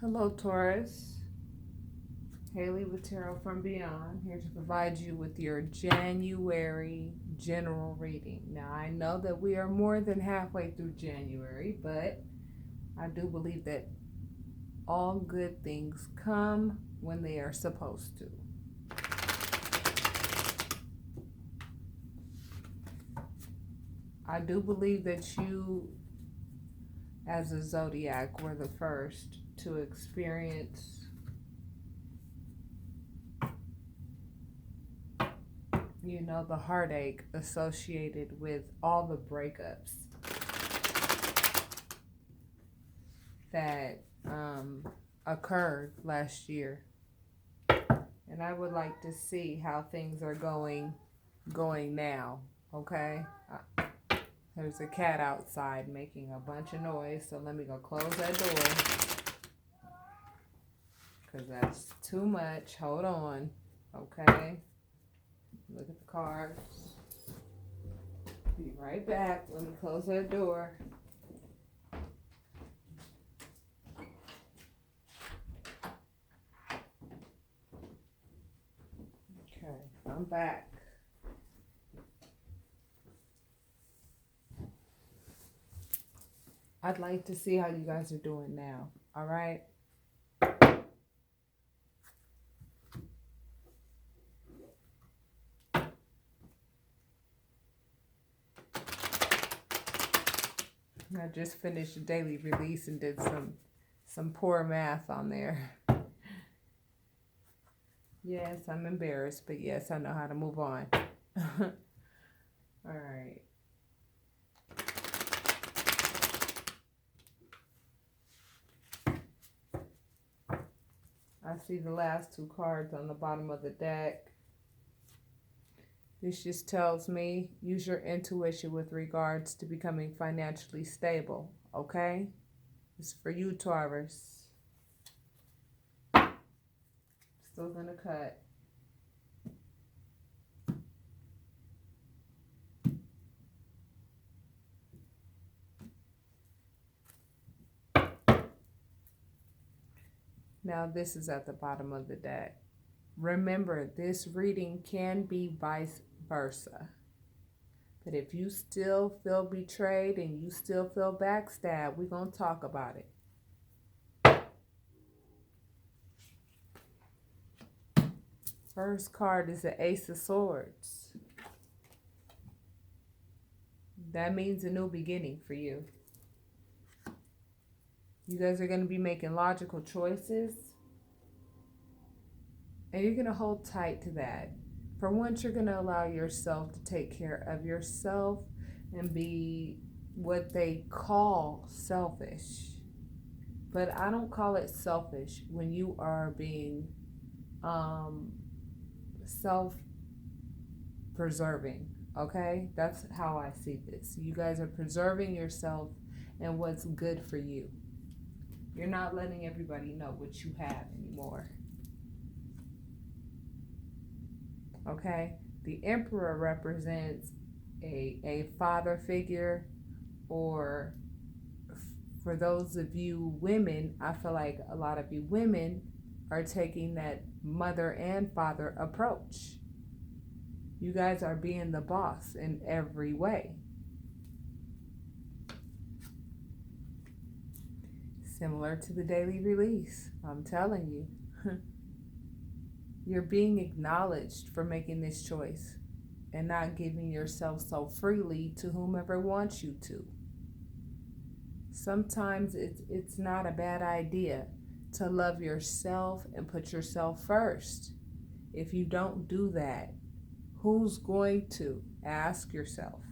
Hello, Taurus. Haley with Tarot from Beyond, here to provide you with your January general reading. Now, I know that we are more than halfway through January, but I do believe that all good things come when they are supposed to. I do believe that you, as a zodiac, were the first to experience the heartache associated with all the breakups that occurred last year. And I would like to see how things are going now, okay? There's a cat outside making a bunch of noise, so let me go close that door, because that's too much. Hold on, okay? Look at the cards. Be right back. Let me close that door. Okay, I'm back. I'd like to see how you guys are doing now, all right? I just finished a daily release and did some poor math on there. Yes, I'm embarrassed, but yes, I know how to move on. All right. I see the last two cards on the bottom of the deck. This just tells me use your intuition with regards to becoming financially stable, okay? It's for you, Taurus. Still gonna cut. Now this is at the bottom of the deck. Remember, this reading can be vice versa. But if you still feel betrayed and you still feel backstabbed, we're going to talk about it. First card is the Ace of Swords. That means a new beginning for you. You guys are going to be making logical choices. And you're going to hold tight to that. For once, you're going to allow yourself to take care of yourself and be what they call selfish. But I don't call it selfish when you are being self-preserving, okay? That's how I see this. You guys are preserving yourself and what's good for you. You're not letting everybody know what you have anymore. Okay? The Emperor represents a father figure, or for those of you women, I feel like a lot of you women are taking that mother and father approach. You guys are being the boss in every way. Similar to the daily release, I'm telling you. You're being acknowledged for making this choice and not giving yourself so freely to whomever wants you to. Sometimes it's not a bad idea to love yourself and put yourself first. If you don't do that, who's going to? Ask yourself.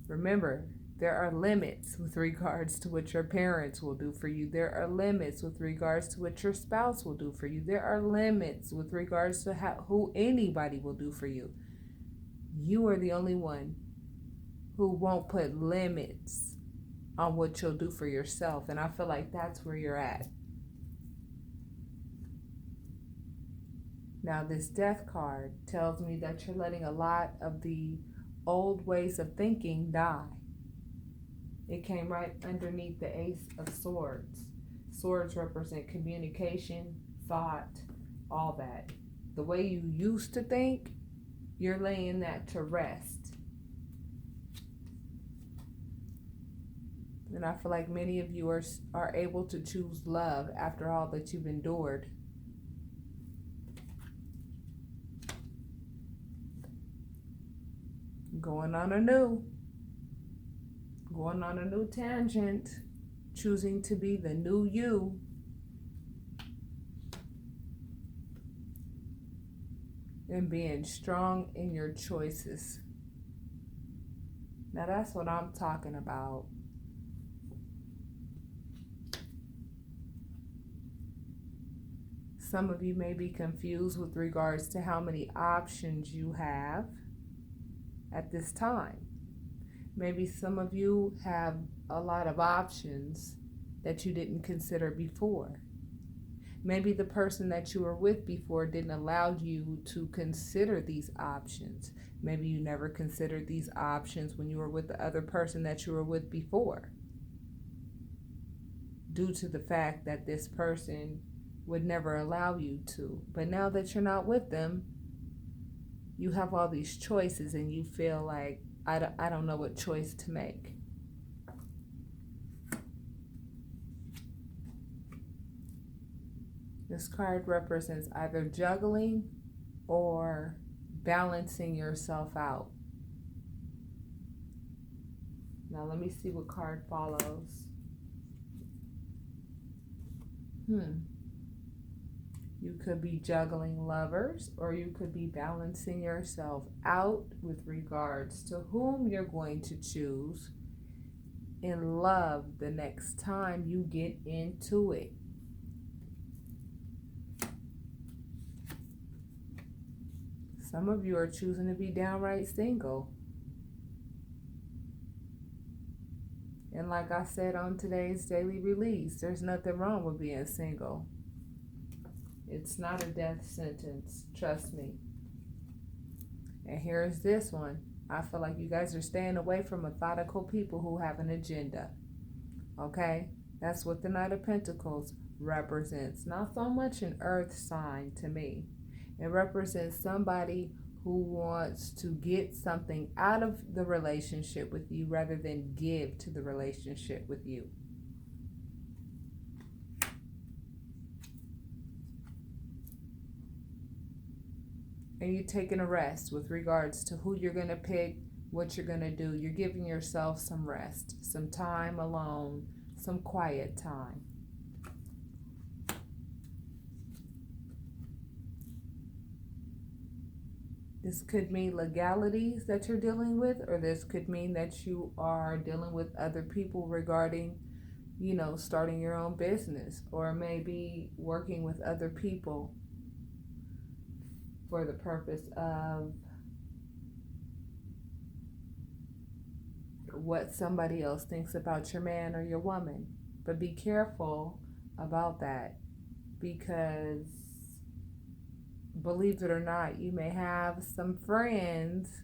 Remember, there are limits with regards to what your parents will do for you. There are limits with regards to what your spouse will do for you. There are limits with regards to who anybody will do for you. You are the only one who won't put limits on what you'll do for yourself. And I feel like that's where you're at. Now, this Death card tells me that you're letting a lot of the old ways of thinking die. It came right underneath the Ace of Swords. Swords represent communication, thought, all that. The way you used to think, you're laying that to rest. And I feel like many of you are able to choose love after all that you've endured. Going on a new tangent, choosing to be the new you. And being strong in your choices. Now that's what I'm talking about. Some of you may be confused with regards to how many options you have at this time. Maybe some of you have a lot of options that you didn't consider before. Maybe the person that you were with before didn't allow you to consider these options. Maybe you never considered these options when you were with the other person that you were with before, due to the fact that this person would never allow you to. But now that you're not with them, you have all these choices and you feel like, I don't know what choice to make. This card represents either juggling or balancing yourself out. Now let me see what card follows. You could be juggling lovers, or you could be balancing yourself out with regards to whom you're going to choose in love the next time you get into it. Some of you are choosing to be downright single. And like I said on today's daily release, there's nothing wrong with being single. It's not a death sentence, trust me. And here's this one. I feel like you guys are staying away from methodical people who have an agenda. Okay? That's what the Knight of Pentacles represents. Not so much an earth sign to me. It represents somebody who wants to get something out of the relationship with you rather than give to the relationship with you. And you're taking a rest with regards to who you're going to pick, what you're going to do. You're giving yourself some rest, some time alone, some quiet time. This could mean legalities that you're dealing with, or this could mean that you are dealing with other people regarding, starting your own business, or maybe working with other people for the purpose of what somebody else thinks about your man or your woman. But be careful about that, because believe it or not, you may have some friends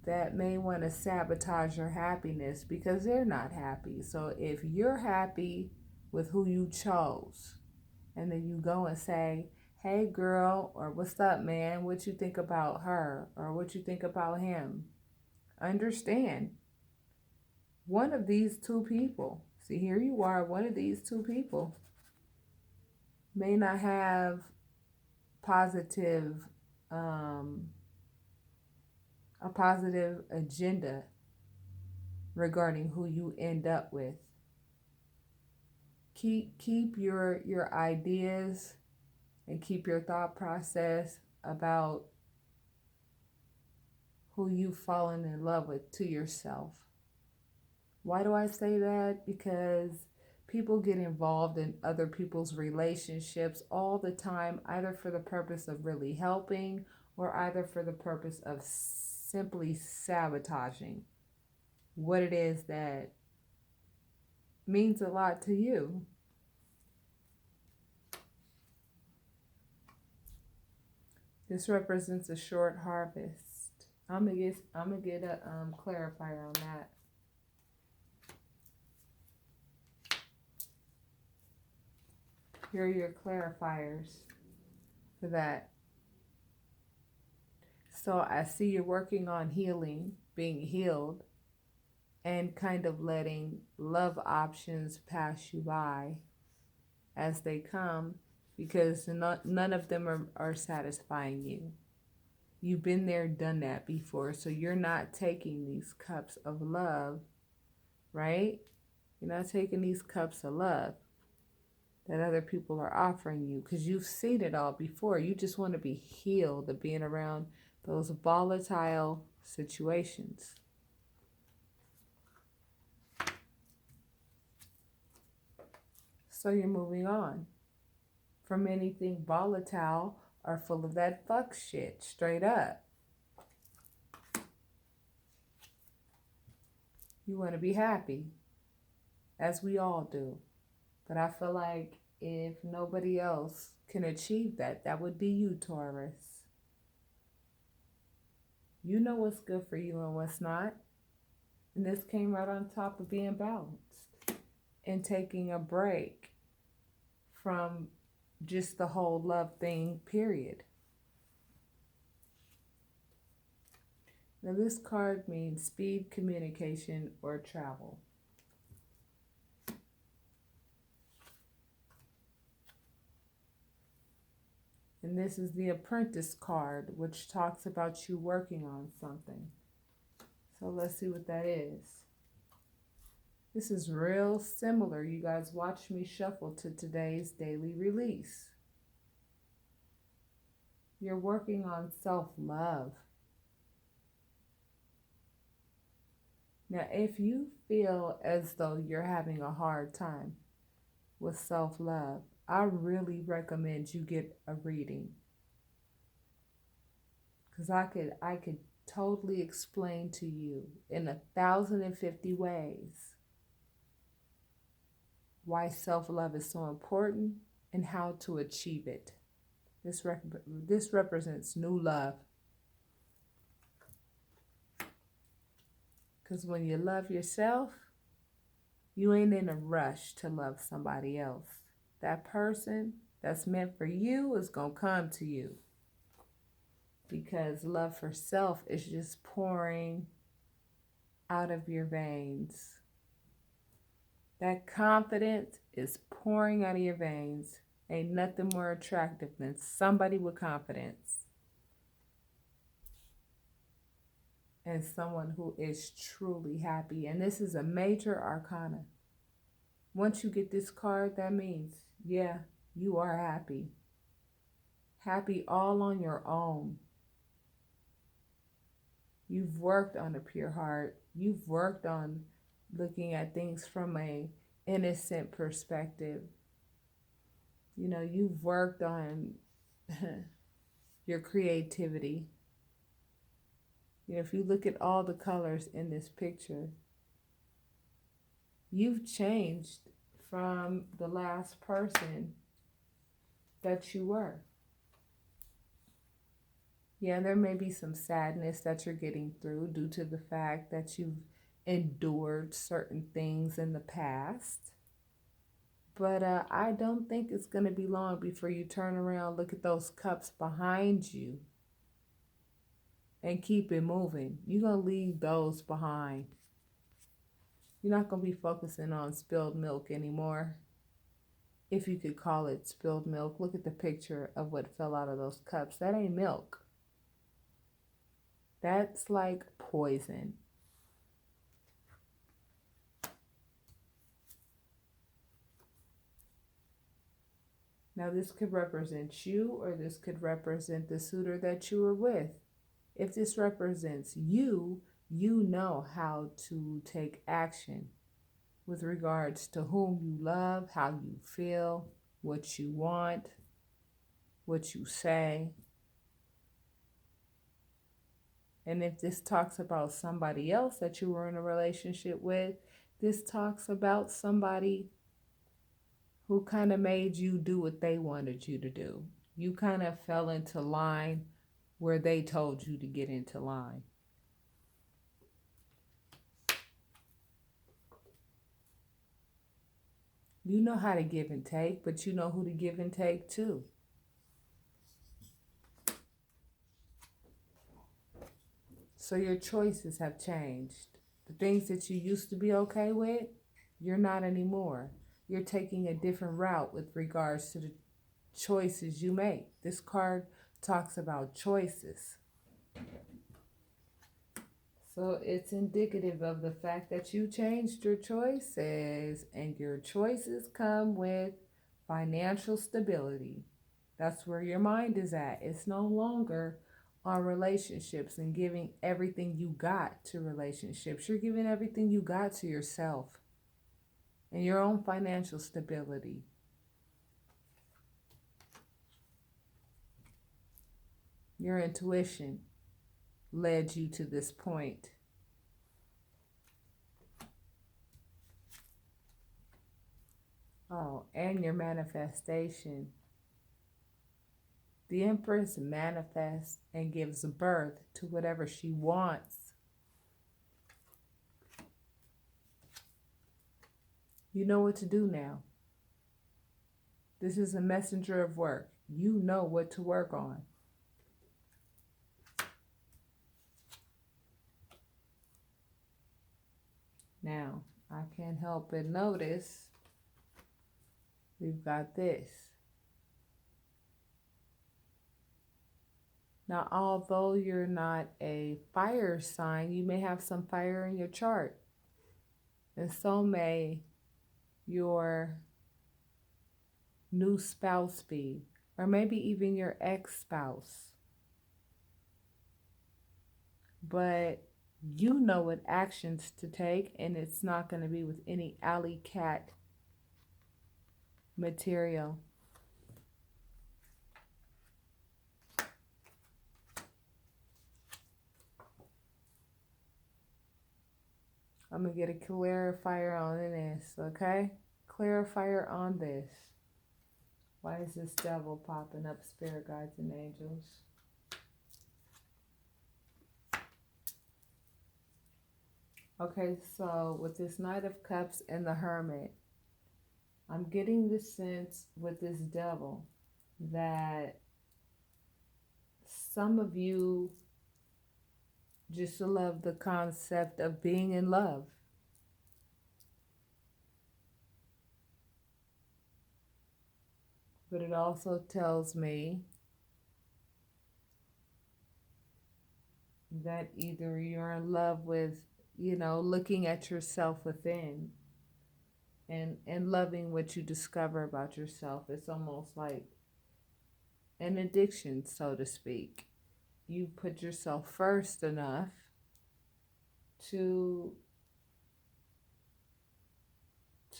that may want to sabotage your happiness because they're not happy. So if you're happy with who you chose, and then you go and say, hey girl, or what's up man, what you think about her, or what you think about him, understand, one of these two people, see, here you are, one of these two people may not have a positive agenda regarding who you end up with. Keep your ideas and keep your thought process about who you've fallen in love with to yourself. Why do I say that? Because people get involved in other people's relationships all the time, either for the purpose of really helping or either for the purpose of simply sabotaging what it is that means a lot to you. This represents a short harvest. I'm gonna get a clarifier on that. Here are your clarifiers for that. So I see you're working on healing, being healed, and kind of letting love options pass you by as they come, because none of them are satisfying you. You've been there, done that before, so you're not taking these cups of love, right? You're not taking these cups of love that other people are offering you, because you've seen it all before. You just want to be healed of being around those volatile situations. So you're moving on from anything volatile or full of that fuck shit, straight up. You want to be happy, as we all do. But I feel like if nobody else can achieve that, that would be you, Taurus. You know what's good for you and what's not. And this came right on top of being balanced and taking a break from just the whole love thing, period. Now this card means speed, communication, or travel. And this is the Apprentice card, which talks about you working on something. So let's see what that is. This is real similar. You guys watch me shuffle to today's daily release. You're working on self-love. Now, if you feel as though you're having a hard time with self-love, I really recommend you get a reading. Because I could totally explain to you in 1,050 ways why self-love is so important and how to achieve it. This represents new love. Because when you love yourself, you ain't in a rush to love somebody else. That person that's meant for you is going to come to you. Because love for self is just pouring out of your veins. That confidence is pouring out of your veins. Ain't nothing more attractive than somebody with confidence. And someone who is truly happy. And this is a major arcana. Once you get this card, that means, yeah, you are happy. Happy all on your own. You've worked on a pure heart. You've worked on looking at things from an innocent perspective. You know, you've worked on your creativity. You know, if you look at all the colors in this picture, you've changed from the last person that you were. Yeah, there may be some sadness that you're getting through due to the fact that you've endured certain things in the past. But I don't think it's going to be long before you turn around, look at those cups behind you, and keep it moving. You're going to leave those behind. You're not going to be focusing on spilled milk anymore. If you could call it spilled milk. Look at the picture of what fell out of those cups. That ain't milk. That's like poison. Now this could represent you, or this could represent the suitor that you were with. If this represents you, you know how to take action with regards to whom you love, how you feel, what you want, what you say. And if this talks about somebody else that you were in a relationship with, this talks about somebody who kind of made you do what they wanted you to do. You kind of fell into line where they told you to get into line. You know how to give and take, but you know who to give and take to. So your choices have changed. The things that you used to be okay with, you're not anymore. You're taking a different route with regards to the choices you make. This card talks about choices. So it's indicative of the fact that you changed your choices, and your choices come with financial stability. That's where your mind is at. It's no longer on relationships and giving everything you got to relationships. You're giving everything you got to yourself and your own financial stability. Your intuition led you to this point. Oh, and your manifestation. The Empress manifests and gives birth to whatever she wants. You know what to do now. This is a messenger of work. You know what to work on. Now, I can't help but notice we've got this. Now, although you're not a fire sign, you may have some fire in your chart. And so may your new spouse be, or maybe even your ex-spouse. But you know what actions to take, and it's not going to be with any alley cat material. I'm going to get a clarifier on this, okay? Clarifier on this. Why is this devil popping up, spirit guides and angels? Okay, so with this Knight of Cups and the Hermit, I'm getting the sense with this devil that some of you just love the concept of being in love. But it also tells me that either you're in love with, looking at yourself within and loving what you discover about yourself. It's almost like an addiction, so to speak. You put yourself first enough to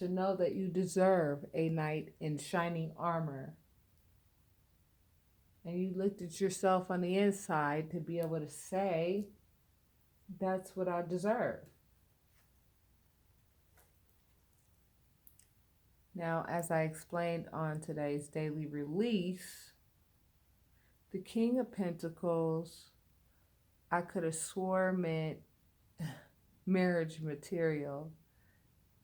know that you deserve a knight in shining armor. And you looked at yourself on the inside to be able to say, that's what I deserve. Now, as I explained on today's daily release, the King of Pentacles, I could have swore meant marriage material.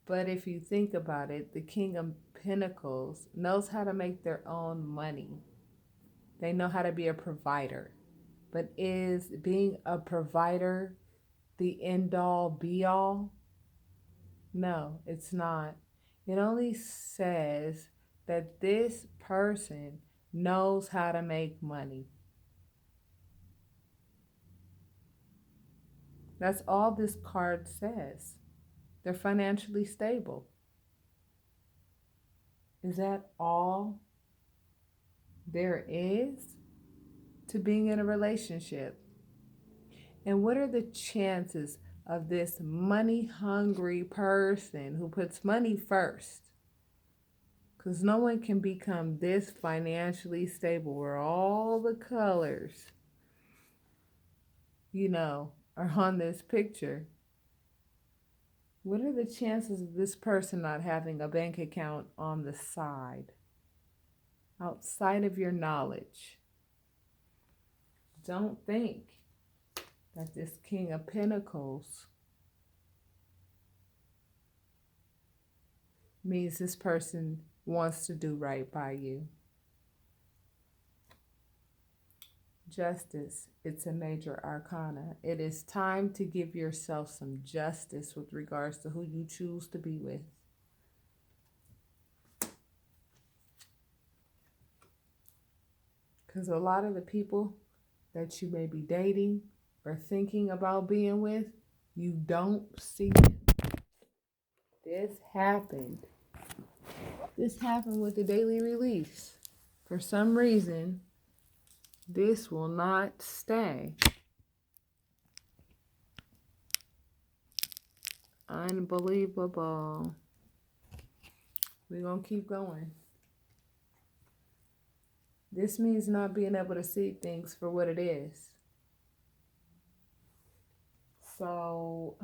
But if you think about it, the King of Pentacles knows how to make their own money. They know how to be a provider. But is being a provider the end-all, be-all? No, it's not. It only says that this person knows how to make money. That's all this card says. They're financially stable. Is that all there is to being in a relationship? And what are the chances of this money-hungry person who puts money first? Because no one can become this financially stable where all the colors, are on this picture. What are the chances of this person not having a bank account on the side, outside of your knowledge? Don't think that this King of Pentacles means this person wants to do right by you. Justice, it's a major arcana. It is time to give yourself some justice with regards to who you choose to be with. Because a lot of the people that you may be dating or thinking about being with, you don't see them. This happened. This happened with the daily release. For some reason, this will not stay. Unbelievable. We're going to keep going. This means not being able to see things for what it is. So,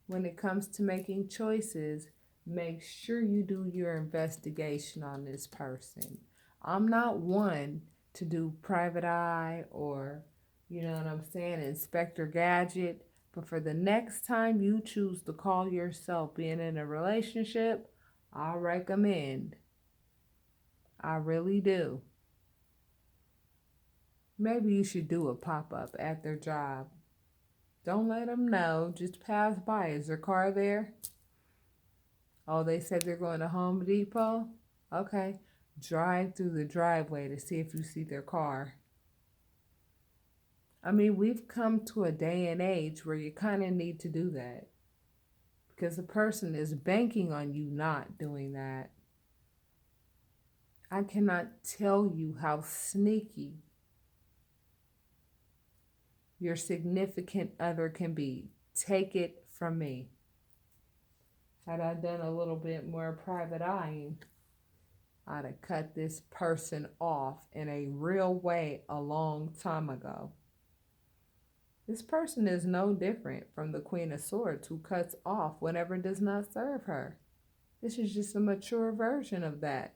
when it comes to making choices, make sure you do your investigation on this person. I'm not one to do private eye or, you know what I'm saying, Inspector Gadget. But for the next time you choose to call yourself being in a relationship, I recommend. I really do. Maybe you should do a pop-up at their job. Don't let them know. Just pass by. Is their car there? Oh, they said they're going to Home Depot? Okay. Drive through the driveway to see if you see their car. I mean, we've come to a day and age where you kind of need to do that. Because the person is banking on you not doing that. I cannot tell you how sneaky your significant other can be. Take it from me. Had I done a little bit more private eyeing, I'd have cut this person off in a real way a long time ago. This person is no different from the Queen of Swords who cuts off whatever does not serve her. This is just a mature version of that.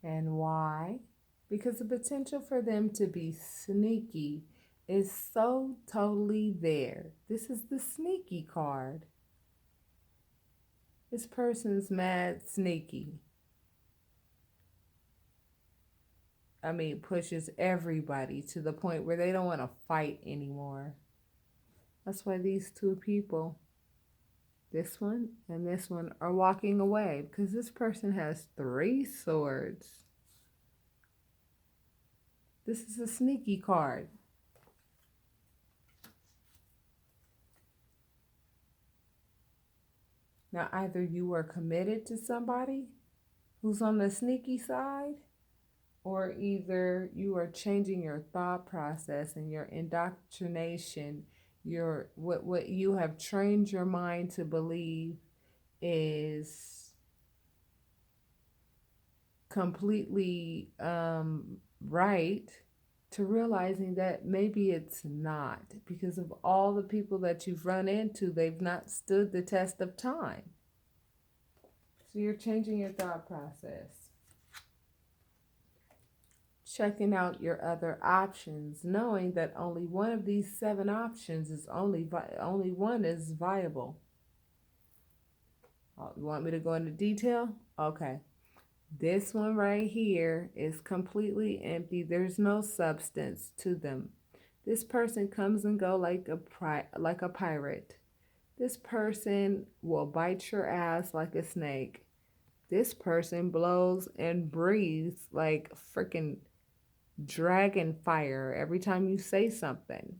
And why? Because the potential for them to be sneaky is so totally there. This is the sneaky card. This person's mad sneaky. I mean, pushes everybody to the point where they don't want to fight anymore. That's why these two people, this one and this one, are walking away, because this person has 3 swords. This is a sneaky card. Now, either you are committed to somebody who's on the sneaky side, or either you are changing your thought process and your indoctrination, your what you have trained your mind to believe is completely right, to realizing that maybe it's not, because of all the people that you've run into, they've not stood the test of time. So you're changing your thought process. Checking out your other options, knowing that only one of these 7 options is only one is viable. Oh, you want me to go into detail? Okay. This one right here is completely empty. There's no substance to them. This person comes and goes like a pirate. This person will bite your ass like a snake. This person blows and breathes like freaking dragon fire every time you say something.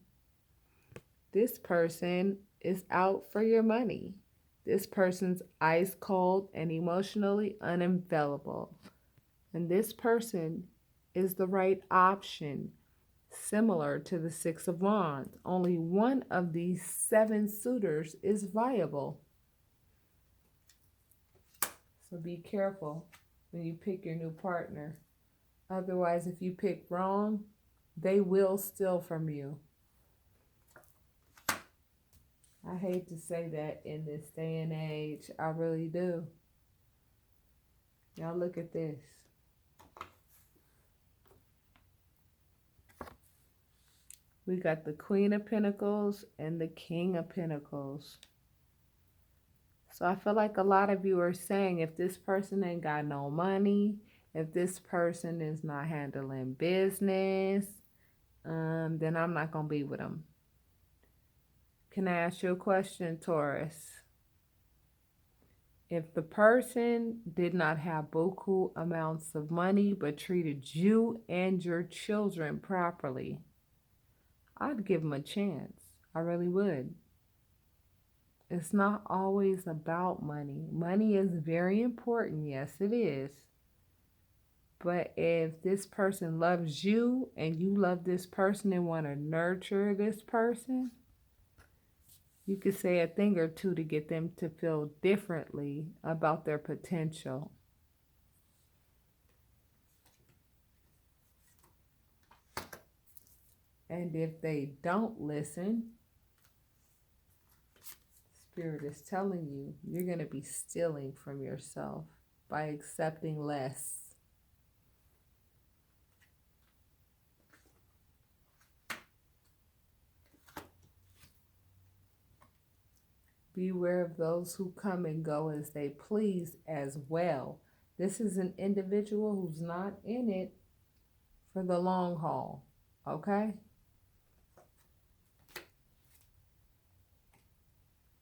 This person is out for your money. This person's ice cold and emotionally unavailable. And this person is the right option, similar to the 6 of Wands. Only one of these 7 suitors is viable. So be careful when you pick your new partner. Otherwise, if you pick wrong, they will steal from you. I hate to say that in this day and age. I really do. Now look at this. We got the Queen of Pentacles and the King of Pentacles. So I feel like a lot of you are saying if this person ain't got no money, if this person is not handling business, then I'm not going to be with them. Can I ask you a question, Taurus? If the person did not have buku amounts of money but treated you and your children properly, I'd give them a chance. I really would. It's not always about money. Money is very important. Yes, it is. But if this person loves you and you love this person and want to nurture this person, you could say a thing or two to get them to feel differently about their potential. And if they don't listen, Spirit is telling you, you're going to be stealing from yourself by accepting less. Beware of those who come and go as they please as well. This is an individual who's not in it for the long haul, okay?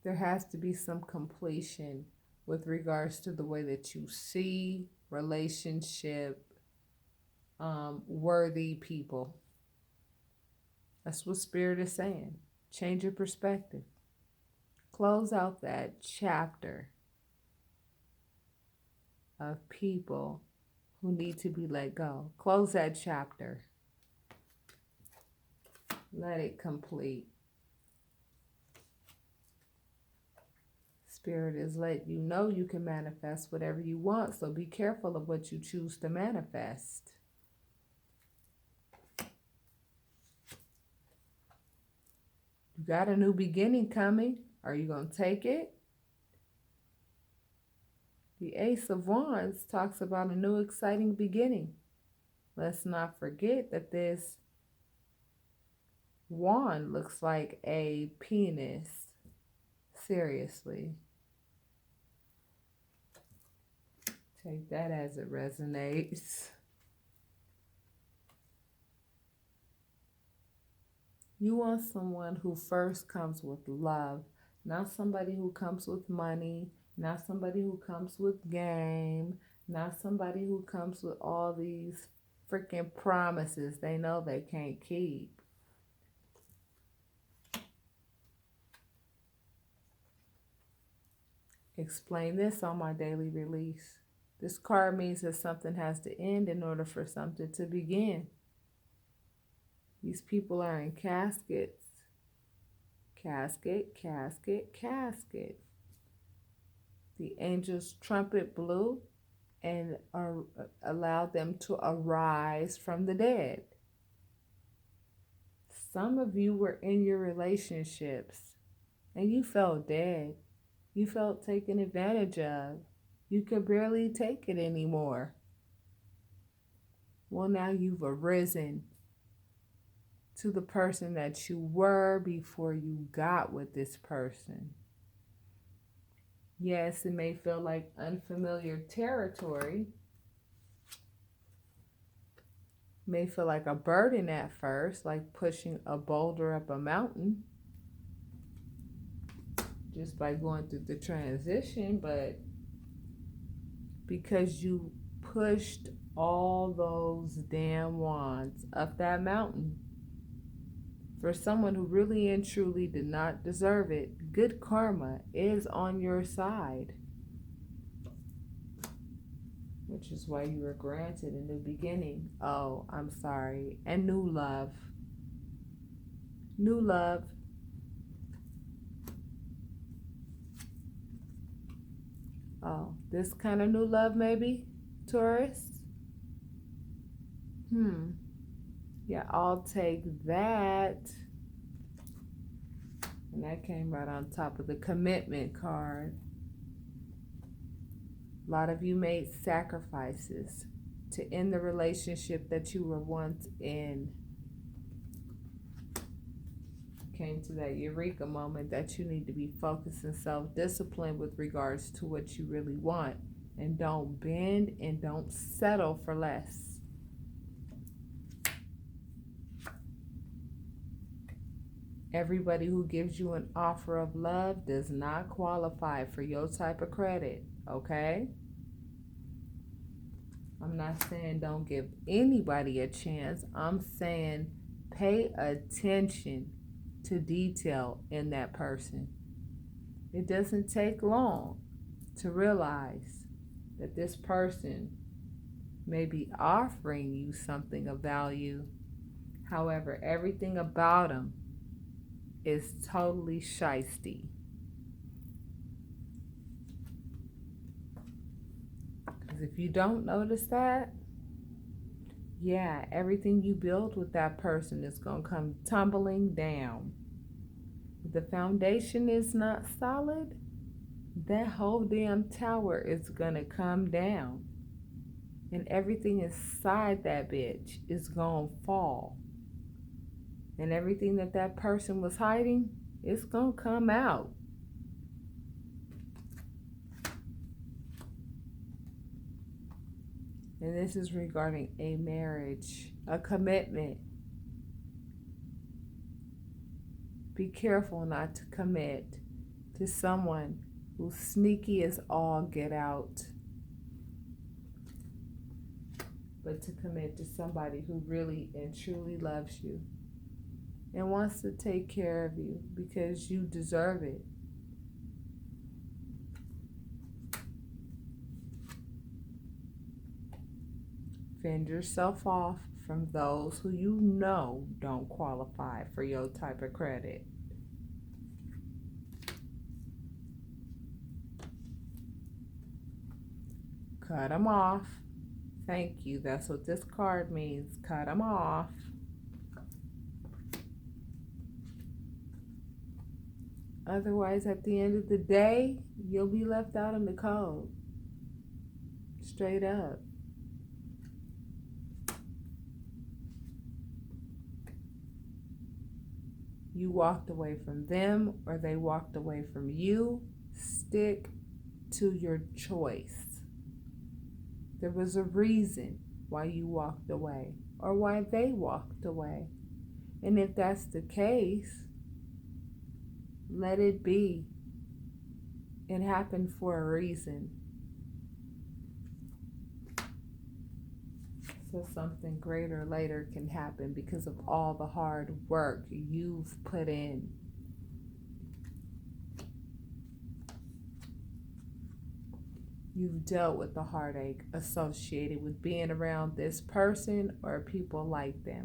There has to be some completion with regards to the way that you see relationship worthy people. That's what Spirit is saying. Change your perspective. Close out that chapter of people who need to be let go. Close that chapter. Let it complete. Spirit is letting you know you can manifest whatever you want, so be careful of what you choose to manifest. You got a new beginning coming. Are you going to take it? The Ace of Wands talks about a new exciting beginning. Let's not forget that this wand looks like a penis. Seriously. Take that as it resonates. You want someone who first comes with love, not somebody who comes with money, not somebody who comes with game, not somebody who comes with all these freaking promises they know they can't keep. Explain this on my daily release. This card means that something has to end in order for something to begin. These people are in caskets. Casket, casket, casket. The angel's trumpet blew and allowed them to arise from the dead. Some of you were in your relationships and you felt dead. You felt taken advantage of. You could barely take it anymore. Well, now you've arisen to the person that you were before you got with this person. Yes, it may feel like unfamiliar territory. May feel like a burden at first, like pushing a boulder up a mountain just by going through the transition, but because you pushed all those damn wands up that mountain for someone who really and truly did not deserve it, good karma is on your side, which is why you were granted a new beginning. Oh, I'm sorry. And new love. New love. Oh, this kind of new love maybe, Taurus? Yeah, I'll take that. And that came right on top of the commitment card. A lot of you made sacrifices to end the relationship that you were once in. came to that eureka moment that you need to be focused and self-disciplined with regards to what you really want. And don't bend and don't settle for less. Everybody who gives you an offer of love does not qualify for your type of credit, okay? I'm not saying don't give anybody a chance. I'm saying pay attention to detail in that person. It doesn't take long to realize that this person may be offering you something of value. However, everything about them is totally shysty. Because if you don't notice that, yeah, everything you build with that person is going to come tumbling down. If the foundation is not solid, that whole damn tower is going to come down. And everything inside that bitch is going to fall. And everything that that person was hiding, it's going to come out. And this is regarding a marriage, a commitment. Be careful not to commit to someone who's sneaky as all get out, but to commit to somebody who really and truly loves you and wants to take care of you because you deserve it. Fend yourself off from those who you know don't qualify for your type of credit. Cut them off. Thank you. That's what this card means. Cut them off. Otherwise, at the end of the day, you'll be left out in the cold. Straight up. You walked away from them or they walked away from you. Stick to your choice. There was a reason why you walked away or why they walked away. And if that's the case, let it be. It happened for a reason. So something greater later can happen because of all the hard work you've put in. You've dealt with the heartache associated with being around this person or people like them.